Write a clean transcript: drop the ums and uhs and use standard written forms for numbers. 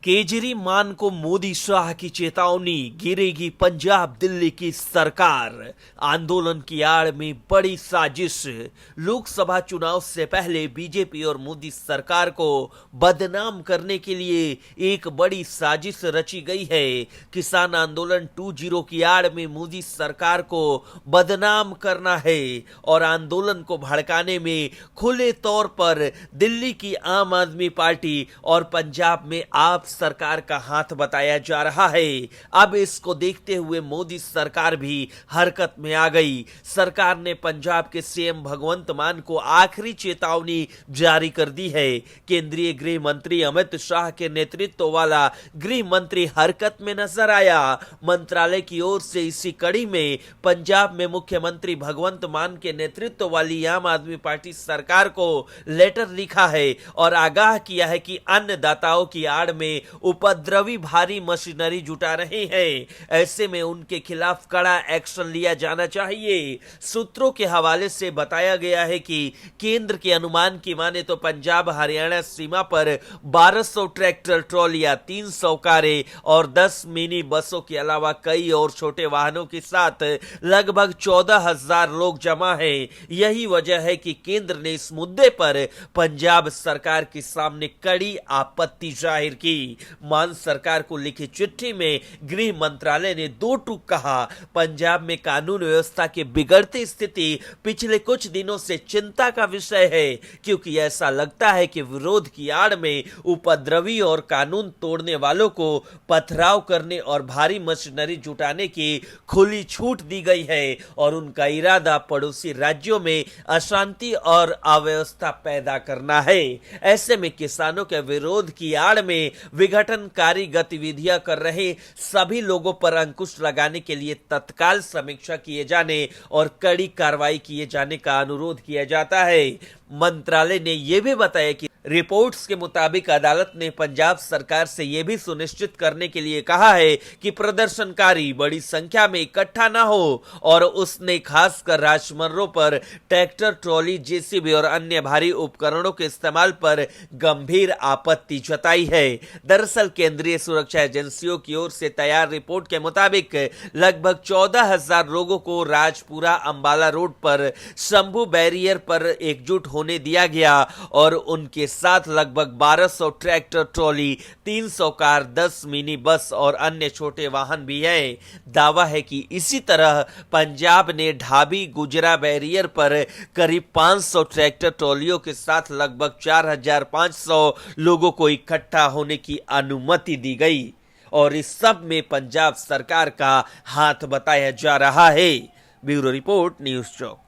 केजरीवाल को मोदी शाह की चेतावनी, गिरेगी पंजाब दिल्ली की सरकार। आंदोलन की आड़ में बड़ी साजिश। लोकसभा चुनाव से पहले बीजेपी और मोदी सरकार को बदनाम करने के लिए एक बड़ी साजिश रची गई है। किसान आंदोलन 2.0 की आड़ में मोदी सरकार को बदनाम करना है और आंदोलन को भड़काने में खुले तौर पर दिल्ली की आम आदमी पार्टी और पंजाब में आप सरकार का हाथ बताया जा रहा है। अब इसको देखते हुए मोदी सरकार भी हरकत में आ गई। सरकार ने पंजाब के सीएम भगवंत मान को आखिरी चेतावनी जारी कर दी है। केंद्रीय गृह मंत्री अमित शाह के नेतृत्व वाला गृह मंत्री हरकत में नजर आया। मंत्रालय की ओर से इसी कड़ी में पंजाब में मुख्यमंत्री भगवंत मान के नेतृत्व वाली आम आदमी पार्टी सरकार को लेटर लिखा है और आगाह किया है कि अन्नदाताओं की आड़ में उपद्रवी भारी मशीनरी जुटा रहे हैं। ऐसे में उनके खिलाफ कड़ा एक्शन लिया जाना चाहिए। सूत्रों के हवाले से बताया गया है कि केंद्र के अनुमान की माने तो पंजाब हरियाणा सीमा पर 1200 ट्रैक्टर ट्रॉलियां, 300 कारें और 10 मिनी बसों के अलावा कई और छोटे वाहनों के साथ लगभग 14,000 लोग जमा हैं। यही वजह है कि केंद्र ने इस मुद्दे पर पंजाब सरकार के सामने कड़ी आपत्ति जाहिर की। मान सरकार को लिखी चिट्ठी में गृह मंत्रालय ने 2 टूक कहा, पंजाब में कानून व्यवस्था की बिगड़ती स्थिति पिछले कुछ दिनों से चिंता का विषय है, क्योंकि ऐसा लगता है कि विरोध की आड़ में उपद्रवी और कानून तोड़ने वालों को पथराव करने और भारी मशीनरी जुटाने की खुली छूट दी गई है और उनका इरादा पड़ोसी राज्यों में अशांति और अव्यवस्था पैदा करना है। ऐसे में किसानों के विरोध की आड़ में विघटनकारी गतिविधियां कर रहे सभी लोगों पर अंकुश लगाने के लिए तत्काल समीक्षा किए जाने और कड़ी कार्रवाई किए जाने का अनुरोध किया जाता है। मंत्रालय ने यह भी बताया कि रिपोर्ट्स के मुताबिक अदालत ने पंजाब सरकार से यह भी सुनिश्चित करने के लिए कहा है कि प्रदर्शनकारी बड़ी संख्या में इकट्ठा न हो और उसने खासकर राजमार्गों पर ट्रैक्टर, ट्रॉली, जेसीबी और अन्य भारी उपकरणों के इस्तेमाल पर गंभीर आपत्ति जताई है। दरअसल केंद्रीय सुरक्षा एजेंसियों की ओर से तैयार रिपोर्ट के मुताबिक लगभग 14,000 लोगों को राजपुरा अंबाला रोड पर शंभू बैरियर पर एकजुट होने दिया गया और उनके साथ लगभग 1200 tractor trolley, 300 car, 10 mini bus और अन्य छोटे वाहन भी हैं। दावा है कि इसी तरह पंजाब ने ढाबी गुजरा बैरियर पर करीब 500 ट्रैक्टर ट्रॉलियों के साथ लगभग 4,500 लोगों को इकट्ठा होने की अनुमति दी गई और इस सब में पंजाब सरकार का हाथ बताया जा रहा है। ब्यूरो रिपोर्ट, न्यूज़ चौक।